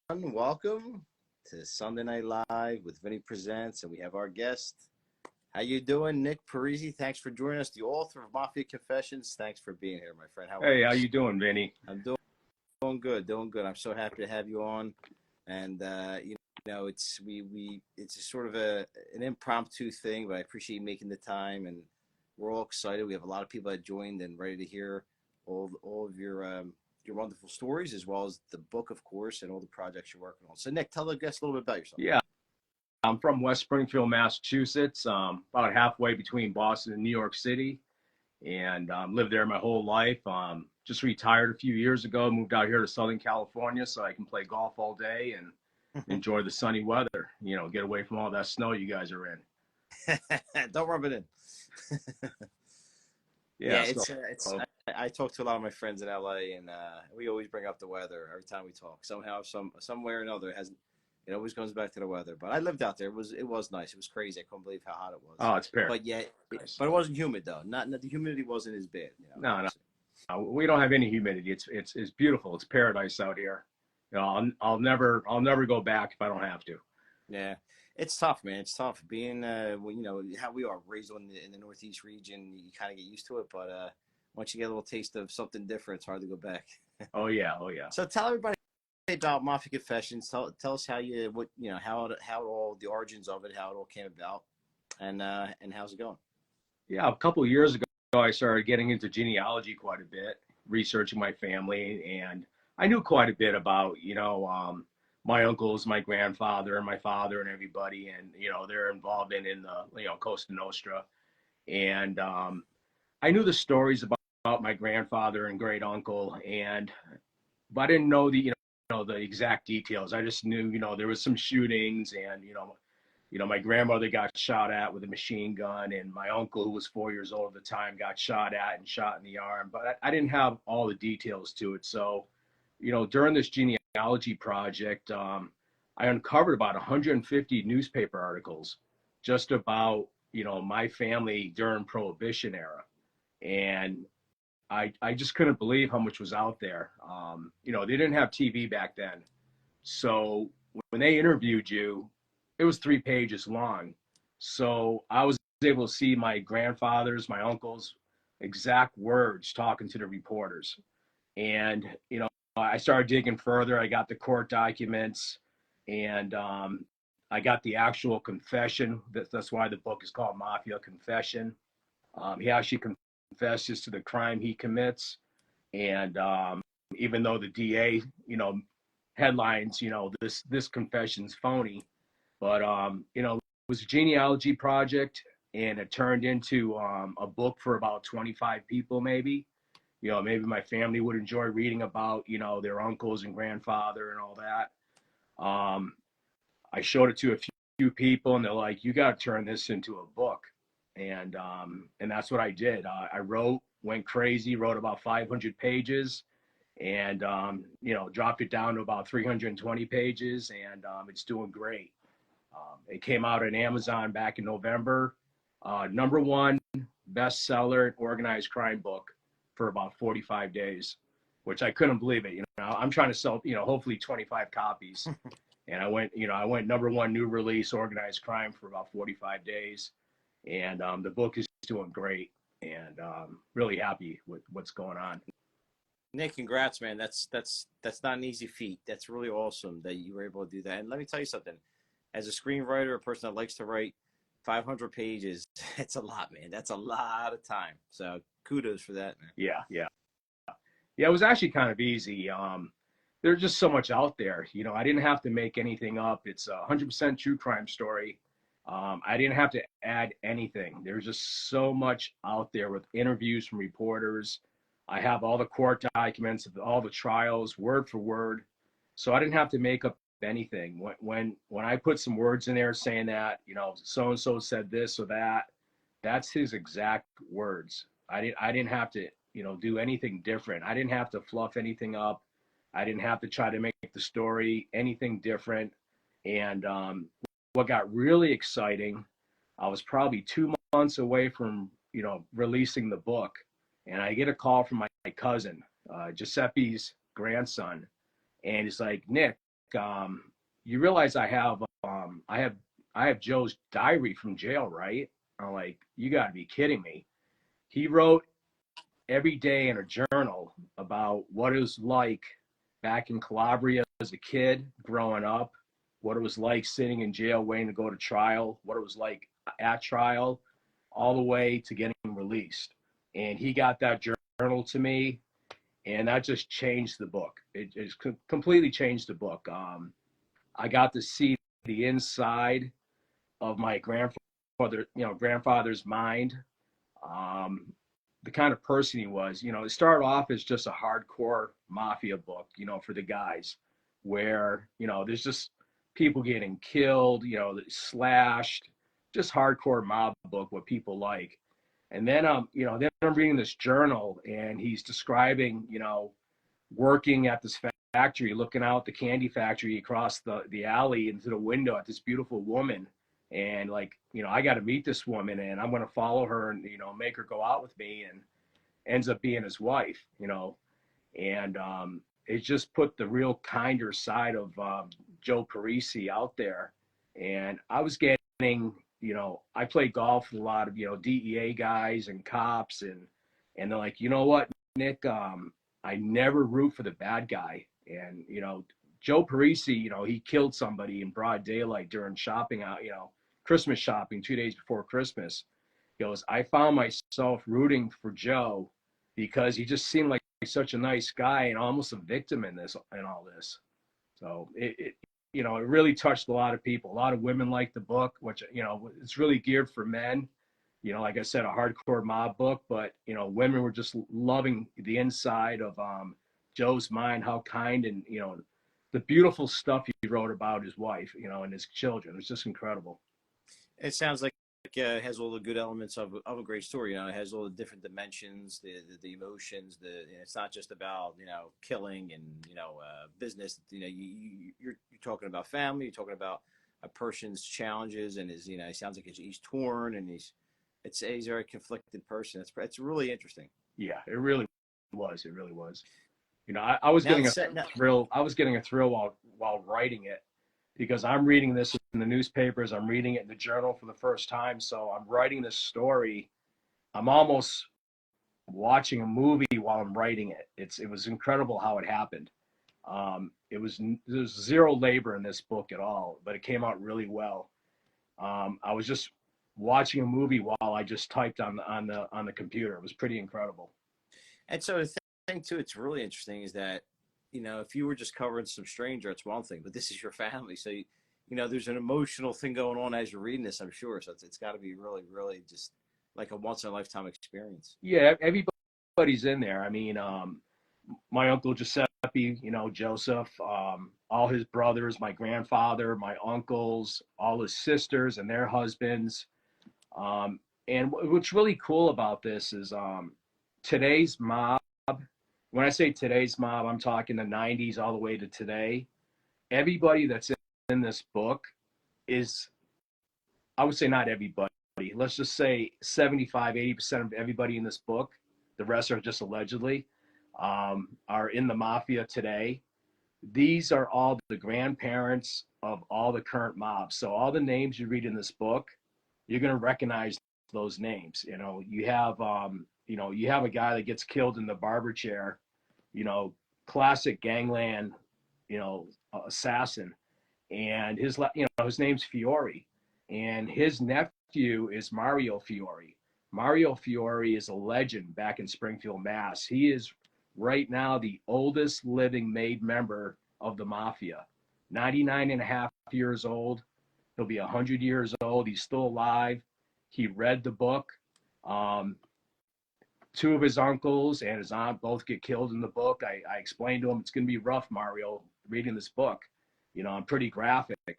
Welcome to Sunday Night Live with Vinny Presents, and we have our guest. How you doing, Nick Parisi? Thanks for joining us, the author of Mafia Confessions. Thanks for being here, my friend. How are Hey, you? how you doing, Vinny? I'm doing good, doing good. I'm so happy to have you on, and it's a sort of an impromptu thing, but I appreciate you making the time, and we're all excited. We have a lot of people that joined and ready to hear all of your wonderful stories, as well as the book, of course, and all the projects you're working on. So, Nick, tell the guests a little bit about yourself. Yeah, I'm from West Springfield, Massachusetts, about halfway between Boston and New York City, and lived there my whole life. Just retired a few years ago, moved out here to Southern California so I can play golf all day and enjoy the sunny weather. Get away from all that snow you guys are in. Don't rub it in. Yeah, it's. I talk to a lot of my friends in LA, and we always bring up the weather every time we talk. Somehow, somewhere or another, it always comes back to the weather. But I lived out there. It was nice. It was crazy. I couldn't believe how hot it was. Oh, it's fair. But but it wasn't humid though. Not the humidity wasn't as bad. No, we don't have any humidity. It's beautiful. It's paradise out here. I'll never go back if I don't have to. Yeah, it's tough, man. It's tough being how we are raised in the Northeast region. You kind of get used to it, but once you get a little taste of something different, it's hard to go back. Oh yeah. So tell everybody about Mafia Confessions. Tell us how all the origins of it, how it all came about, and how's it going? Yeah, a couple of years ago, I started getting into genealogy quite a bit, researching my family, and I knew quite a bit about my uncles, my grandfather, and my father, and everybody, and they're involved in the Cosa Nostra, and I knew the stories about my grandfather and great uncle, but I didn't know the exact details. I just knew there was some shootings, and my grandmother got shot at with a machine gun, and my uncle, who was 4 years old at the time, got shot at and shot in the arm. But I didn't have all the details to it. So, during this genealogy project, I uncovered about 150 newspaper articles just about my family during Prohibition era, and I just couldn't believe how much was out there. They didn't have TV back then. So when they interviewed you, it was 3 pages long. So I was able to see my grandfather's, my uncle's exact words talking to the reporters. And, I started digging further. I got the court documents, and I got the actual confession. That's why the book is called Mafia Confession. He actually confesses to the crime he commits, and even though the DA headlines this confession's phony, but it was a genealogy project, and it turned into a book for about 25 people. Maybe my family would enjoy reading about their uncles and grandfather and all that. I showed it to a few people, and they're like, you got to turn this into a book. And that's what I did. I went crazy, wrote about 500 pages, and dropped it down to about 320 pages, and it's doing great. It came out on Amazon back in November. #1 bestseller organized crime book for about 45 days, which I couldn't believe it. I'm trying to sell hopefully 25 copies, and I went #1 new release organized crime for about 45 days. And the book is doing great, and really happy with what's going on. Nick, congrats, man. That's not an easy feat. That's really awesome that you were able to do that. And let me tell you something. As a screenwriter, a person that likes to write 500 pages, it's a lot, man. That's a lot of time. So kudos for that, man. Yeah. It was actually kind of easy. There's just so much out there. I didn't have to make anything up. It's a 100% true crime story. I didn't have to add anything. There's just so much out there with interviews from reporters. I have all the court documents of all the trials, word for word. So I didn't have to make up anything. When I put some words in there saying that, so-and-so said this or that, that's his exact words. I didn't have to, do anything different. I didn't have to fluff anything up. I didn't have to try to make the story anything different. And what got really exciting, I was probably 2 months away from, releasing the book. And I get a call from my cousin, Giuseppe's grandson. And he's like, Nick, you realize I have Joe's diary from jail, right? I'm like, you got to be kidding me. He wrote every day in a journal about what it was like back in Calabria as a kid growing up, what it was like sitting in jail waiting to go to trial, what it was like at trial, all the way to getting released. And he got that journal to me, and that just changed the book. It completely changed the book. I got to see the inside of my grandfather's mind. Um, the kind of person he was. It started off as just a hardcore mafia book, for the guys, where, there's just people getting killed, slashed, just hardcore mob book, what people like. And then, then I'm reading this journal, and he's describing, working at this factory, looking out the candy factory across the alley into the window at this beautiful woman. And like, I got to meet this woman, and I'm going to follow her and, make her go out with me, and ends up being his wife, and it just put the real kinder side of Joe Parisi out there. And I was getting, I played golf with a lot of, DEA guys and cops, and they're like, you know what, Nick, I never root for the bad guy. And, Joe Parisi, he killed somebody in broad daylight during shopping out, Christmas shopping 2 days before Christmas. He goes, I found myself rooting for Joe because he just seemed like such a nice guy and almost a victim in all this. So it really touched a lot of people. A lot of women liked the book, which, it's really geared for men. Like I said, a hardcore mob book, but, women were just loving the inside of Joe's mind, how kind and, the beautiful stuff he wrote about his wife, and his children. It was just incredible. It sounds like it has all the good elements of a great story. It has all the different dimensions, the emotions. It's not just about killing and business. You're talking about family. You're talking about a person's challenges and his. It sounds like he's torn and he's a very conflicted person. It's really interesting. Yeah, it really was. It really was. I was getting a thrill. I was getting a thrill while writing it, because I'm reading this in the newspapers. I'm reading it in the journal for the first time. So I'm writing this story. I'm almost watching a movie while I'm writing it. It was incredible how it happened. There's zero labor in this book at all, but it came out really well. I was just watching a movie while I just typed on the computer. It was pretty incredible. And so the thing too, it's really interesting is that, if you were just covering some stranger, it's one thing, but this is your family. So, there's an emotional thing going on as you're reading this, I'm sure. So it's got to be really, really just like a once in a lifetime experience. Yeah, everybody's in there. I mean, my uncle Giuseppe, Joseph, all his brothers, my grandfather, my uncles, all his sisters and their husbands. And what's really cool about this is today's mob. When I say today's mob, I'm talking the 90s all the way to today. Everybody that's in this book is, I would say not everybody, let's just say 75-80% of everybody in this book, the rest are just allegedly, are in the mafia today. These are all the grandparents of all the current mobs. So all the names you read in this book, you're going to recognize those names. You have a guy that gets killed in the barber chair, classic gangland, assassin. And his name's Fiore, and his nephew is Mario Fiore. Mario Fiore is a legend back in Springfield, Mass. He is right now the oldest living made member of the mafia. 99 and a half years old. He'll be 100 years old. He's still alive. He read the book. Two of his uncles and his aunt both get killed in the book. I explained to him, it's going to be rough, Mario, reading this book. I'm pretty graphic. And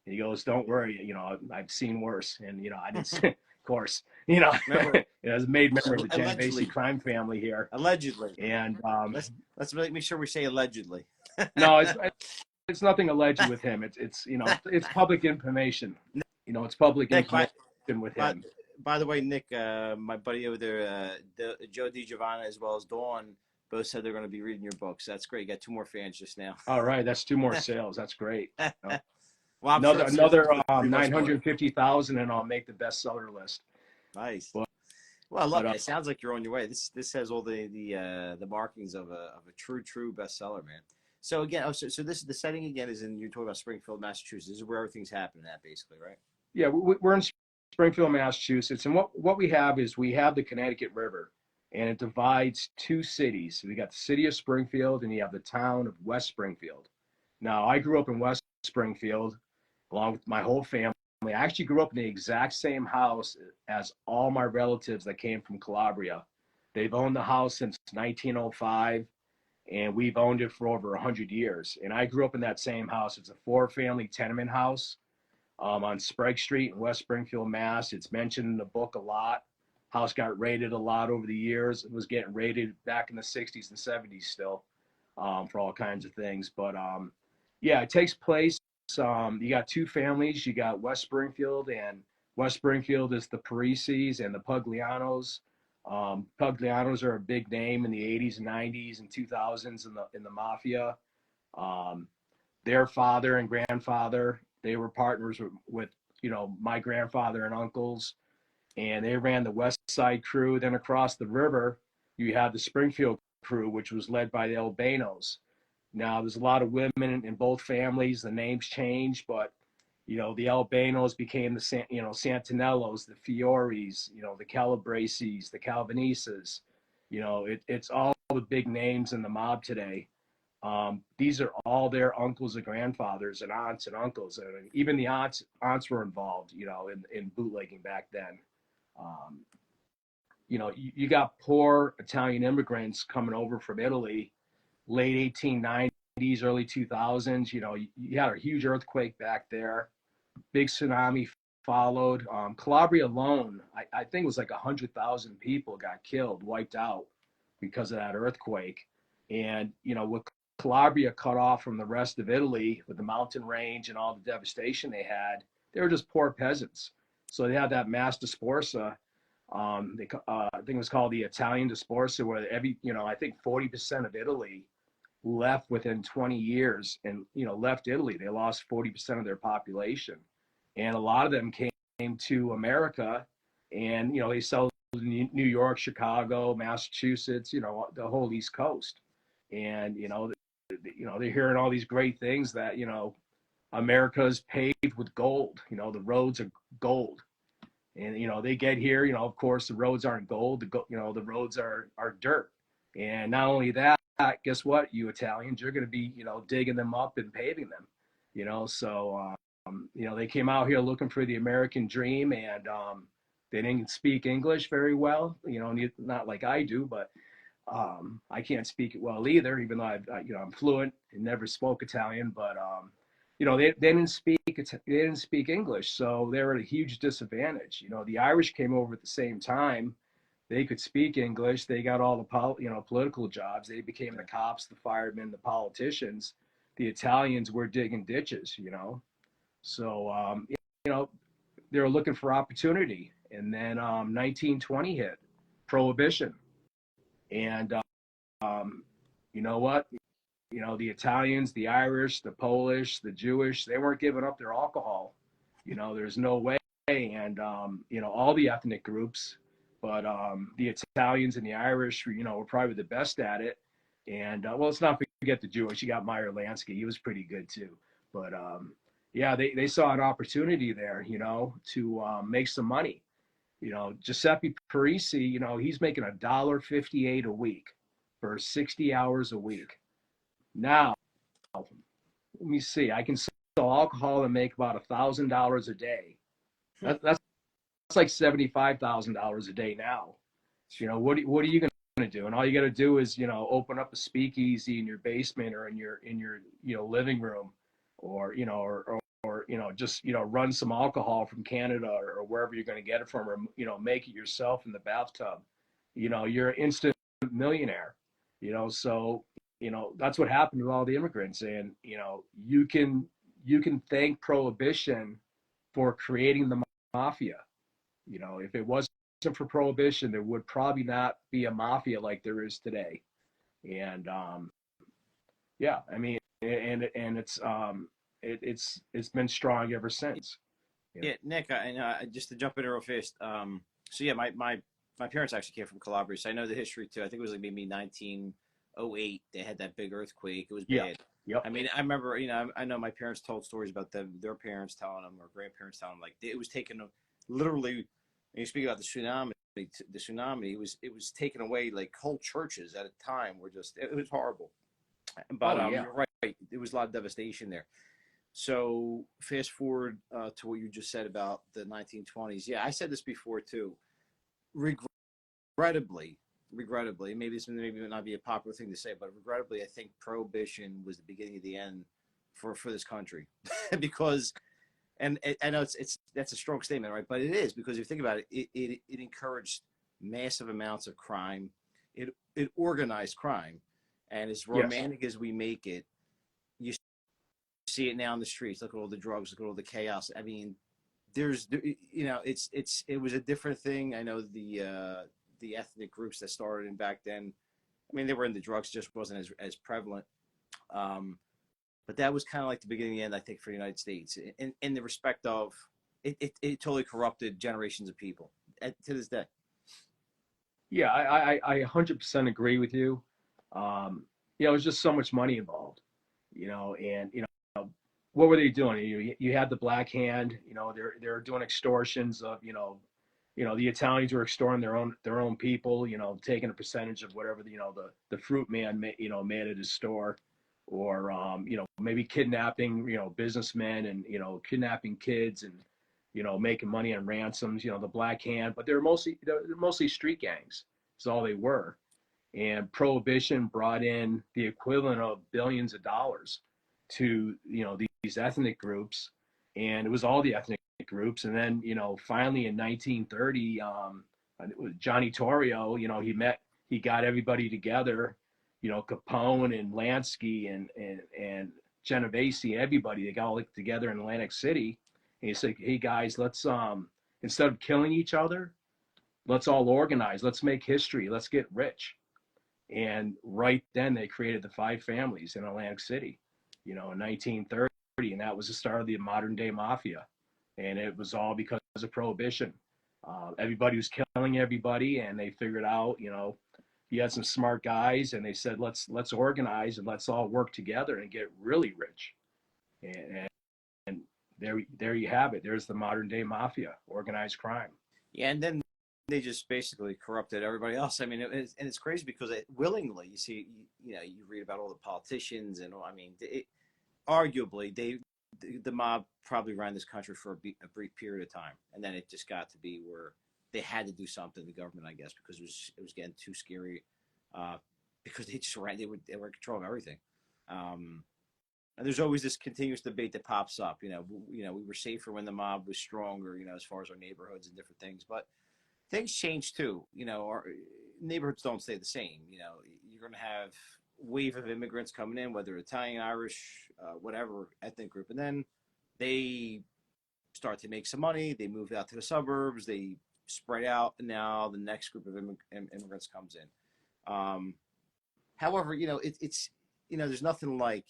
he goes, don't worry, I've seen worse. And, I didn't say, of course, as a made member of the Genovese crime family here. Allegedly. And let's make sure we say allegedly. No, it's nothing alleged with him. It's public information. It's public information with him. By the way, Nick, my buddy over there, Joe DiGiovanna, as well as Dawn, both said they're going to be reading your books. That's great. You got 2 more fans just now. All right, that's 2 more sales. That's great. Well, I'm sure Another pretty much more. 950,000, and I'll make the bestseller list. Nice. But, Well, look, it sounds like you're on your way. This has all the markings of a true bestseller, man. So again, so this the setting again is in, you're talking about Springfield, Massachusetts. This is where everything's happening at, basically, right? Yeah, we're in Springfield, Massachusetts, and what we have is we have the Connecticut River, and it divides 2 cities. We got the city of Springfield, and you have the town of West Springfield. Now, I grew up in West Springfield, along with my whole family. I actually grew up in the exact same house as all my relatives that came from Calabria. They've owned the house since 1905, and we've owned it for over 100 years. And I grew up in that same house. It's a 4-family tenement house on Sprague Street in West Springfield, Mass. It's mentioned in the book a lot. House got raided a lot over the years. It was getting raided back in the 60s and 70s still for all kinds of things. But yeah, it takes place. You got 2 families. You got West Springfield, and West Springfield is the Parisis and the Puglianos. Puglianos are a big name in the 80s and 90s and 2000s in the Mafia. Their father and grandfather, they were partners with my grandfather and uncles, and they ran the West Side crew. Then across the river, you had the Springfield crew, which was led by the Albanos. Now, there's a lot of women in both families. The names changed, but, the Albanos became the Santinellos, the Fioris, the Calabrases, the Calvinisas. It's all the big names in the mob today. These are all their uncles and grandfathers and aunts and uncles. And even the aunts were involved, in bootlegging back then. You got poor Italian immigrants coming over from Italy, late 1890s, early 2000s. You had a huge earthquake back there. Big tsunami followed. Calabria alone, I think it was like 100,000 people got killed, wiped out because of that earthquake. And, with Calabria cut off from the rest of Italy with the mountain range and all the devastation they had, they were just poor peasants. So they had that mass dispersa. I think it was called the Italian dispersa, where I think 40% of Italy left within 20 years and, left Italy. They lost 40% of their population. And a lot of them came to America, and, they settled in New York, Chicago, Massachusetts, the whole East Coast. And, they're hearing all these great things that, America's paved with gold. The roads are gold. And, they get here, of course, the roads aren't gold. The roads are dirt. And not only that, guess what, you Italians, you're going to be, digging them up and paving them, so, they came out here looking for the American dream, and they didn't speak English very well, not like I do, but I can't speak it well either, even though I'm fluent and never spoke Italian, but, they didn't speak English, so they were at a huge disadvantage. The Irish came over at the same time. They could speak English. They got all the political jobs. They became the cops, the firemen, the politicians. The Italians were digging ditches, So, they were looking for opportunity. And then 1920 hit, Prohibition. And you know what? The Italians, the Irish, the Polish, the Jewish, they weren't giving up their alcohol. There's no way. And, all the ethnic groups, but the Italians and the Irish, were probably the best at it. And, let's not forget the Jewish. You got Meyer Lansky. He was pretty good too. But, yeah, they saw an opportunity there, to make some money. Giuseppe Parisi, he's making $1.58 a week for 60 hours a week. Now, let me see. I can sell alcohol and make about $1,000 a day. That's like $75,000 a day now. What are you going to do? And all you got to do is, open up a speakeasy in your basement or in your living room, or just run some alcohol from Canada or wherever you're going to get it from, or make it yourself in the bathtub. You're an instant millionaire. So that's what happened with all the immigrants. And you can thank Prohibition for creating the mafia. If it wasn't for Prohibition, there would probably not be a mafia like there is today. And yeah, I mean, and it's been strong ever since. Yeah. Yeah, Nick, just to jump in real fast. So yeah, my parents actually came from Calabria, so I know the history too. I think it was like maybe 1908. They had that big earthquake. It was Yeah. bad. Yep. I mean, I remember, I know my parents told stories about their parents telling them or grandparents telling them, like it was taken literally. When you speak about the tsunami, it was taken away. Like whole churches at a time were just, it was horrible. But Oh yeah. you're right. There was a lot of devastation there. So fast forward to what you just said about the 1920s. Yeah, I said this before too. Regrettably, regrettably, maybe not be a popular thing to say, but regrettably, I think prohibition was the beginning of the end for this country, because, and I know it's that's a strong statement, right? But it is, because if you think about it, it encouraged massive amounts of crime. It organized crime, and as Yes. romantic as we make it, you see it now in the streets. Look at all the drugs. Look at all the chaos. I mean, it was a different thing. I know the ethnic groups that started in back then. I mean, they were into drugs, just wasn't as prevalent. Um, but that was kind of like the beginning and end, I think, for the United States, in the respect of it totally corrupted generations of people to this day. Yeah, I 100% agree with you. You know, there's just so much money involved, and what were they doing? You had the Black Hand, they're doing extortions of, the Italians were extorting their own people, taking a percentage of whatever the fruit man made at his store, or maybe kidnapping businessmen, and kidnapping kids, and making money on ransoms. The Black Hand, but they're mostly street gangs. Is all they were. And prohibition brought in the equivalent of billions of dollars to these ethnic groups, and it was all the ethnic groups. And then finally in 1930, Johnny Torrio, he got everybody together, Capone and Lansky and Genovese, everybody, they got all together in Atlantic City, and he said, hey guys, let's instead of killing each other, let's all organize, let's make history, let's get rich. And right then they created the five families in Atlantic City, in 1930. And that was the start of the modern day mafia. And it was all because of prohibition. Everybody was killing everybody, and they figured out, you had some smart guys, and they said, let's organize and let's all work together and get really rich. And there you have it. There's the modern day mafia, organized crime. Yeah, and then they just basically corrupted everybody else. I mean, it's crazy because willingly, you see, you read about all the politicians and all. I mean, arguably the mob probably ran this country for a brief period of time, and then it just got to be where they had to do something. The government, I guess, because it was getting too scary, uh, because they just ran. They were in control of everything. And there's always this continuous debate that pops up. We were safer when the mob was stronger. As far as our neighborhoods and different things, but things change too. Our neighborhoods don't stay the same. You're going to have wave of immigrants coming in, whether Italian, Irish, whatever ethnic group, and then they start to make some money. They move out to the suburbs. They spread out, and now the next group of immigrants comes in. However, it's there's nothing like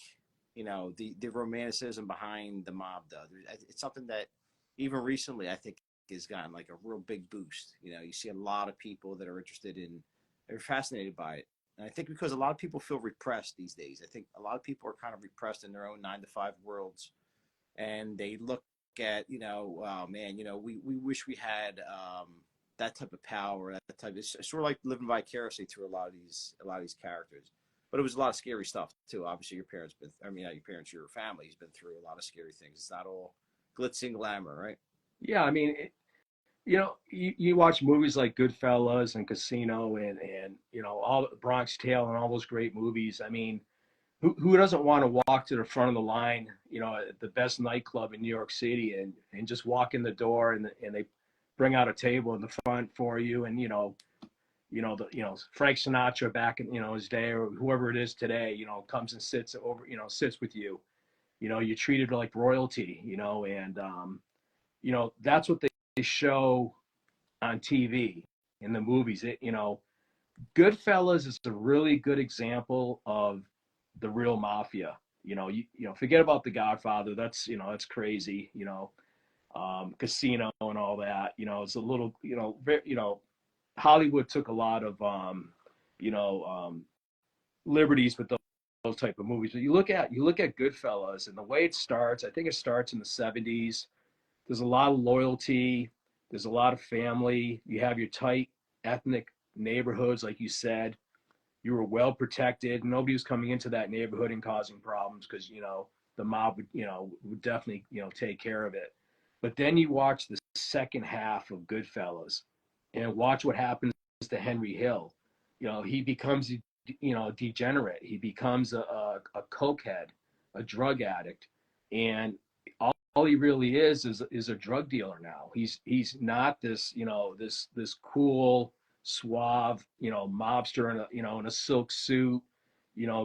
the romanticism behind the mob, though. It's something that even recently I think has gotten like a real big boost. You see a lot of people that are interested in, they're fascinated by it. And I think because a lot of people feel repressed these days. I think a lot of people are kind of repressed in their own 9 to 5 worlds, and they look at, oh man, we wish we had that type of power, that type. It's sort of like living vicariously through a lot of these characters. But it was a lot of scary stuff too. Obviously, not your parents, your family's been through a lot of scary things. It's not all glitz and glamour, right? Yeah, I mean, you watch movies like Goodfellas and Casino, and all Bronx Tale and all those great movies. I mean, who doesn't want to walk to the front of the line, at the best nightclub in New York City, and just walk in the door, and they bring out a table in the front for you, and Frank Sinatra back in his day, or whoever it is today, comes and sits with you. You're treated like royalty, and that's what they show on TV, in the movies. Goodfellas is a really good example of the real mafia. Forget about The Godfather. That's crazy. Casino and all that. It's a little, Hollywood took a lot of, you know, um, liberties with those type of movies. But you look at Goodfellas and the way it starts. I think it starts in the '70s. There's a lot of loyalty. There's a lot of family. You have your tight ethnic neighborhoods, like you said. You were well protected. Nobody was coming into that neighborhood and causing problems because the mob would definitely take care of it. But then you watch the second half of Goodfellas, and watch what happens to Henry Hill. He becomes degenerate. He becomes a cokehead, a drug addict, and all he really is a drug dealer now. He's not this cool, suave, mobster in a silk suit,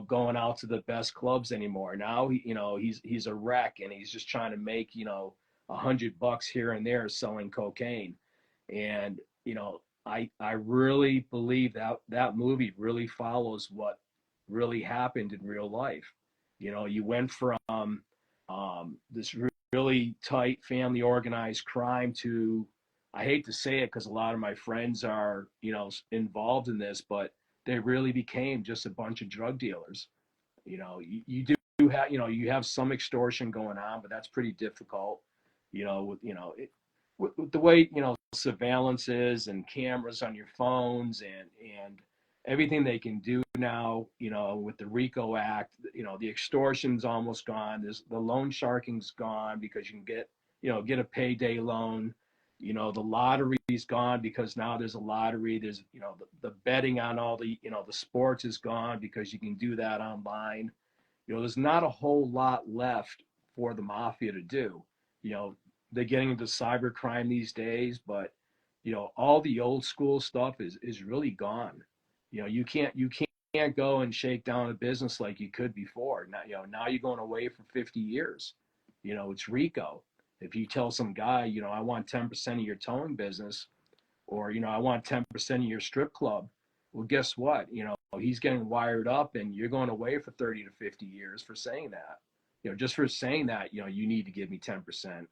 going out to the best clubs anymore. Now he's a wreck, and he's just trying to make $100 here and there selling cocaine. And I really believe that movie really follows what really happened in real life. You went from this really tight family organized crime to, I hate to say it because a lot of my friends are involved in this, but they really became just a bunch of drug dealers. You do have you have some extortion going on, but that's pretty difficult. With the way surveillance is and cameras on your phones and everything they can do now, with the Rico Act, the extortion's almost gone. There's the loan sharking's gone because you can get a payday loan. The lottery's gone because now there's a lottery. There's, the betting on all the sports is gone because you can do that online. There's not a whole lot left for the mafia to do. They're getting into cyber crime these days, but all the old school stuff is really gone. You can't go and shake down a business like you could before. Now you're going away for 50 years. It's Rico. If you tell some guy, I want 10% of your towing business, or I want 10% of your strip club, well, guess what? He's getting wired up, and you're going away for 30 to 50 years for saying that. Just for saying that, you need to give me 10%.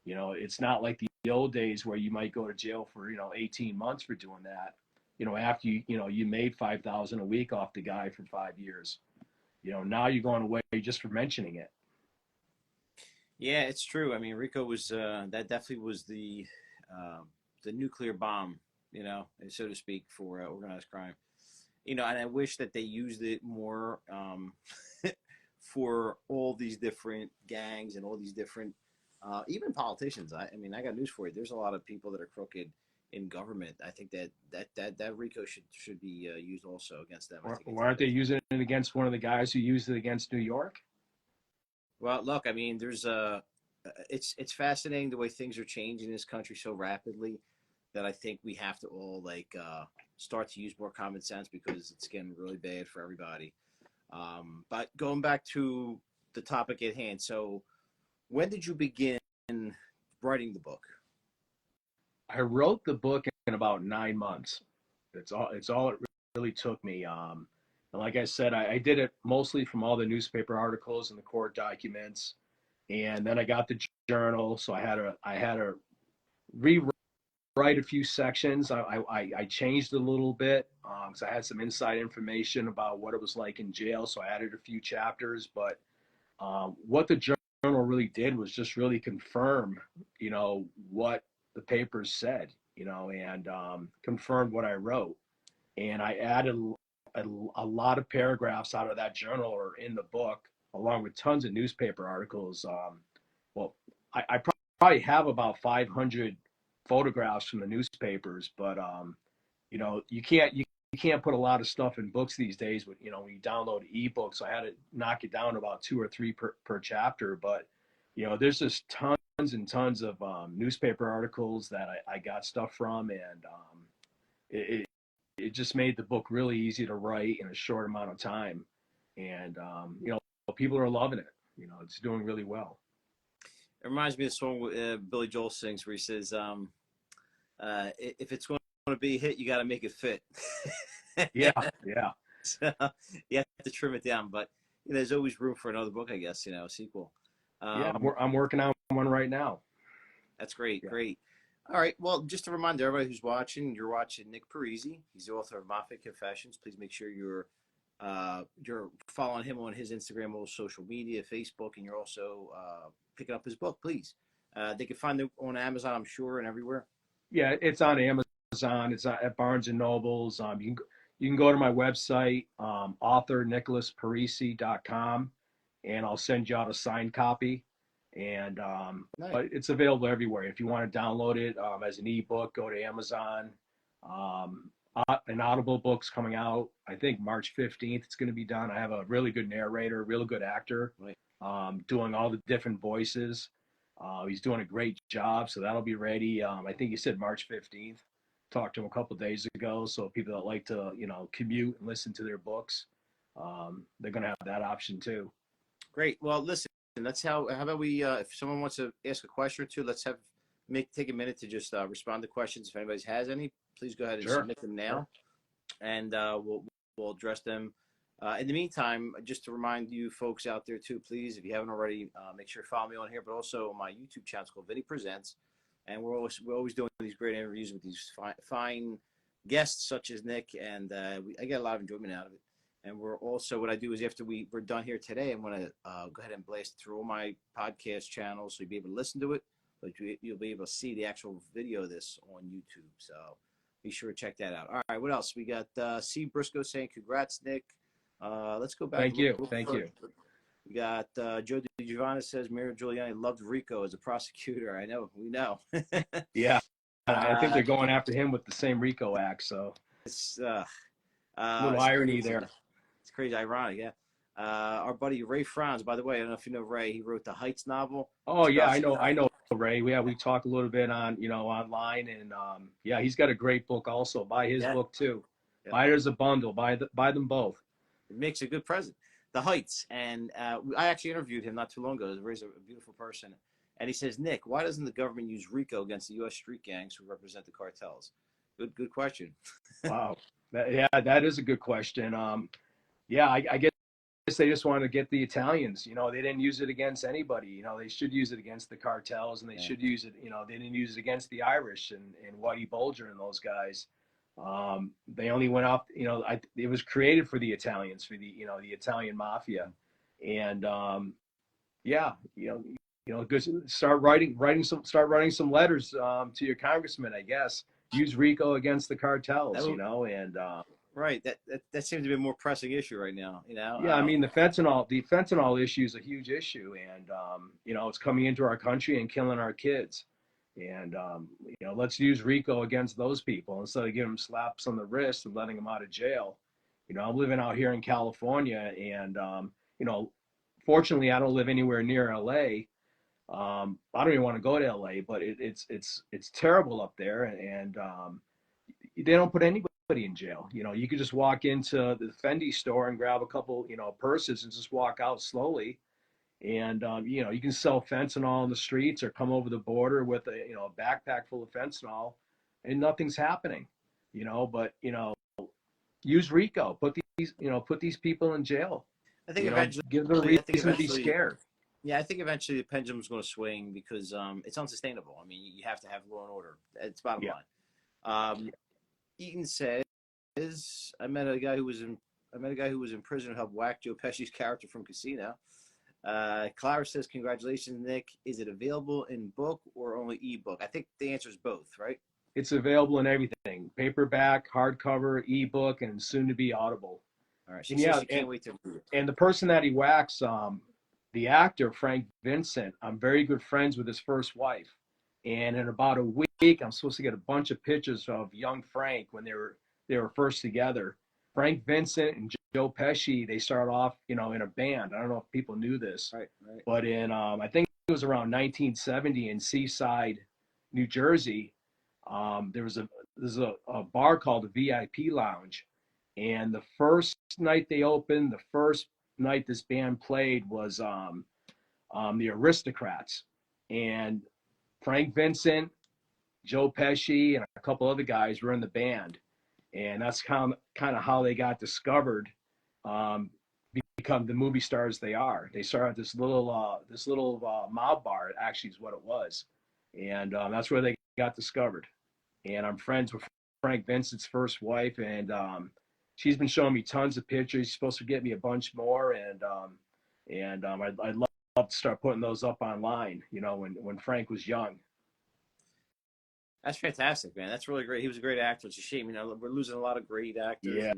It's not like the old days where you might go to jail for 18 months for doing that. After you made 5,000 a week off the guy for 5 years. Now you're going away just for mentioning it. Yeah, it's true. I mean, Rico was that definitely was the nuclear bomb, so to speak, for organized crime. And I wish that they used it more for all these different gangs and all these different, even politicians. I mean, I got news for you. There's a lot of people that are crooked in government. I think that Rico should be used also against them. I think Why aren't they using it against one of the guys who used it against New York? Well, look, I mean, it's fascinating the way things are changing in this country so rapidly that I think we have to all start to use more common sense because it's getting really bad for everybody. But going back to the topic at hand, so when did you begin writing the book? I wrote the book in about 9 months. It's all it really took me. And like I said, I did it mostly from all the newspaper articles and the court documents, and then I got the journal, so I had to rewrite a few sections. I changed a little bit because I had some inside information about what it was like in jail, so I added a few chapters. But what the journal really did was just really confirm, what the papers said, and confirmed what I wrote. And I added a lot of paragraphs out of that journal or in the book, along with tons of newspaper articles. Well, I probably have about 500 photographs from the newspapers, but you can't put a lot of stuff in books these days. With when you download ebooks, I had to knock it down to about two or three per chapter. But there's just tons and tons of newspaper articles that I got stuff from, and it it just made the book really easy to write in a short amount of time. And people are loving it. It's doing really well. It reminds me of the song Billy Joel sings where he says, "If it's going to be a hit, you got to make it fit." Yeah, yeah, So you have to trim it down, but there's always room for another book, I guess. A sequel. yeah. Um, I'm working on one right now. that's great, Yeah, great. All right. Well, just a reminder, everybody who's watching, you're watching Nick Parisi. He's the author of Mafia Confessions. Please make sure you're following him on his Instagram, all social media, Facebook, and you're also picking up his book. Please, they can find it on Amazon, I'm sure, and everywhere. yeah. It's on Amazon. It's at Barnes and Nobles. You can go to my website, authornicholasparisi.com, and I'll send you out a signed copy. And Nice. but it's available everywhere. If you want to download it as an ebook, go to Amazon. An Audible book's coming out. I think March 15th. It's going to be done. I have a really good narrator, really good actor, Right. doing all the different voices. He's doing a great job, so that'll be ready. I think you said March 15th. Talked to him a couple of days ago, so people that like to, commute and listen to their books, they're going to have that option too. Great. Well, listen, that's how about we, if someone wants to ask a question or two, let's take a minute to just respond to questions. If anybody has any, please go ahead and Sure. submit them now, Sure. and we'll address them. In the meantime, just to remind you folks out there too, please, if you haven't already, make sure to follow me on here, but also on my YouTube channel. It's called Vinny Presents, and we're always doing these great interviews with these fine guests such as Nick, and I get a lot of enjoyment out of it. And we're also, what I do is after we're done here today, I'm going to go ahead and blast through all my podcast channels so you'll be able to listen to it, but you'll be able to see the actual video of this on YouTube. So be sure to check that out. All right, what else? We got C. Briscoe saying, congrats, Nick. Let's go back. Thank you. Thank you. We got Joe DiGiovanna says, Mayor Giuliani loved Rico as a prosecutor. I know. We know. Yeah. I think they're going after him with the same Rico Act, so It's a little irony crazy. there. It's crazy, ironic, yeah. Our buddy Ray Franz, by the way, I don't know if you know Ray. He wrote the Heights novel. Oh yeah, I know Ray. Yeah, we talk a little bit on online, and yeah, he's got a great book also. Buy his book too. Yeah. Buy it as a bundle. Buy them both. It makes a good present. The Heights, and I actually interviewed him not too long ago. Ray's a beautiful person, and he says, Nick, why doesn't the government use RICO against the U.S. street gangs who represent the cartels? Good question. Wow, that is a good question. Yeah, I guess they just want to get the Italians. They didn't use it against anybody. They should use it against the cartels, and they should use it. They didn't use it against the Irish and Whitey Bulger and those guys. They only went off. It was created for the Italians, for the the Italian mafia, and yeah, start writing some letters to your congressman. I guess use RICO against the cartels. And right. That seems to be a more pressing issue right now. Yeah, I mean the fentanyl issue is a huge issue, and it's coming into our country and killing our kids. And let's use RICO against those people instead of giving them slaps on the wrist and letting them out of jail. I'm living out here in California, and fortunately, I don't live anywhere near LA. I don't even want to go to LA, but it's terrible up there, and they don't put anybody in jail. You could just walk into the Fendi store and grab a couple purses and just walk out slowly. And you can sell fentanyl on the streets or come over the border with a backpack full of fentanyl, and nothing's happening. But use RICO. Put these people in jail. I think eventually give them a reason to be scared. Yeah, I think eventually the pendulum's going to swing because it's unsustainable. I mean, you have to have law and order. It's bottom line. Eaton says, I met a guy who was in prison who helped whack Joe Pesci's character from Casino. Clara says, congratulations, Nick. Is it available in book or only ebook? I think the answer is both, right? It's available in everything: paperback, hardcover, ebook, and soon to be Audible. All right. She can't wait to read it. And the person that he whacks, the actor Frank Vincent, I'm very good friends with his first wife. And in about a week, I'm supposed to get a bunch of pictures of young Frank when they were first together. Frank Vincent and Joe Pesci, they started off, in a band. I don't know if people knew this, right. But in I think it was around 1970 in Seaside, New Jersey, there's a bar called the VIP Lounge, and the first night they opened, the first night this band played was the Aristocrats, and Frank Vincent, Joe Pesci, and a couple other guys were in the band. and that's kind of how they got discovered, become the movie stars they are. They started this little mob bar. Actually, is what it was, and that's where they got discovered. And I'm friends with Frank Vincent's first wife, and she's been showing me tons of pictures. She's supposed to get me a bunch more, and I'd love to start putting those up online. You know, when Frank was young. That's fantastic, man. That's really great. He was a great actor. It's a shame, you know, we're losing a lot of great actors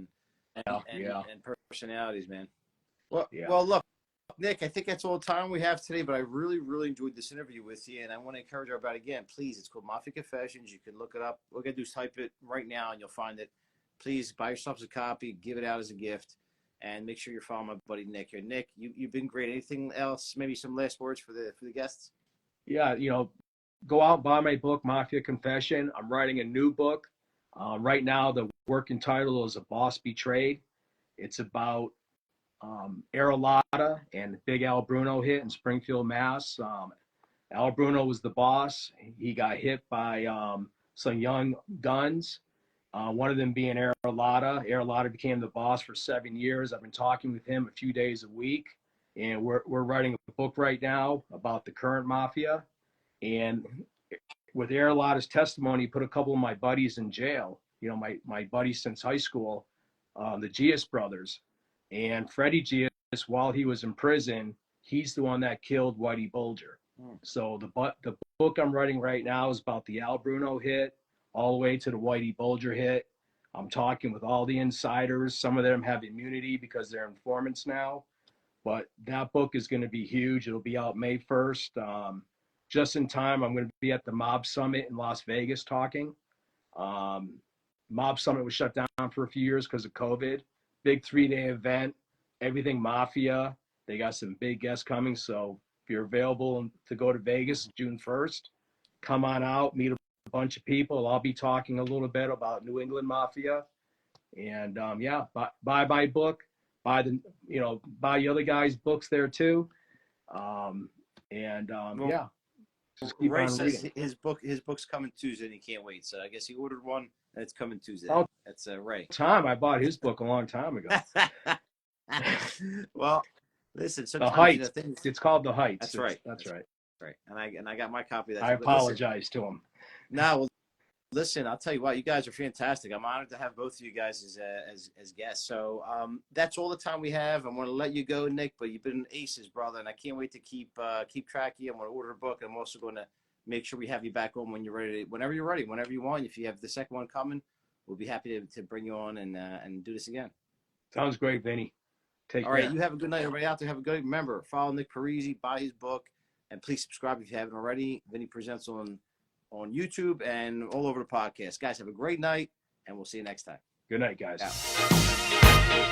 and personalities, man. Well, look, Nick, I think that's all the time we have today, but I really, really enjoyed this interview with you, and I want to encourage everybody again, please, it's called Mafia Confessions. You can look it up. What we're going to do is type it right now, and you'll find it. Please buy yourselves a copy, give it out as a gift, and make sure you're following my buddy Nick here. Nick, you've been great. Anything else, maybe some last words for the guests? Yeah, you know, go out and buy my book, Mafia Confession. I'm writing a new book. Right now, the working title is A Boss Betrayed. It's about Aerolata and the big Al Bruno hit in Springfield, Mass. Al Bruno was the boss. He got hit by some young guns, one of them being Aerolata. Aerolata became the boss for 7 years. I've been talking with him a few days a week, and we're writing a book right now about the current mafia. And with Aerolata's testimony, he put a couple of my buddies in jail, you know, my buddies since high school, the Gius brothers. And Freddie Gius, while he was in prison, he's the one that killed Whitey Bulger. So the book I'm writing right now is about the Al Bruno hit all the way to the Whitey Bulger hit. I'm talking with all the insiders. Some of them have immunity because they're informants now. But that book is going to be huge. It'll be out May 1st. Just in time, I'm going to be at the Mob Summit in Las Vegas talking. Mob Summit was shut down for a few years because of COVID. Big 3-day event, everything Mafia. They got some big guests coming. So if you're available to go to Vegas June 1st, come on out, meet a bunch of people. I'll be talking a little bit about New England Mafia. And buy my book, buy the other guys' books there too. Just keep Ray on says reading. his book's coming Tuesday, and he can't wait. So I guess he ordered one, and it's coming Tuesday. Oh, that's Ray. I bought his book a long time ago. Well, listen. The Heights. It's called The Heights. That's right. That's right. Right. And I got my copy of that. I apologize to him. No, well, listen. I'll tell you what. You guys are fantastic. I'm honored to have both of you guys as guests. So that's all the time we have. I'm going to let you go, Nick. But you've been aces, brother, and I can't wait to keep track of you. I'm going to order a book. I'm also going to make sure we have you back on when you're ready. Whenever you're ready, whenever you want. If you have the second one coming, we'll be happy to bring you on and do this again. Sounds great, Vinny. Take care. All right. You have a good night, everybody out there. Have a good night. Remember, follow Nick Parisi, buy his book, and please subscribe if you haven't already. Vinny Presents on YouTube and all over the podcast. Guys, have a great night, and we'll see you next time. Good night, guys. Out.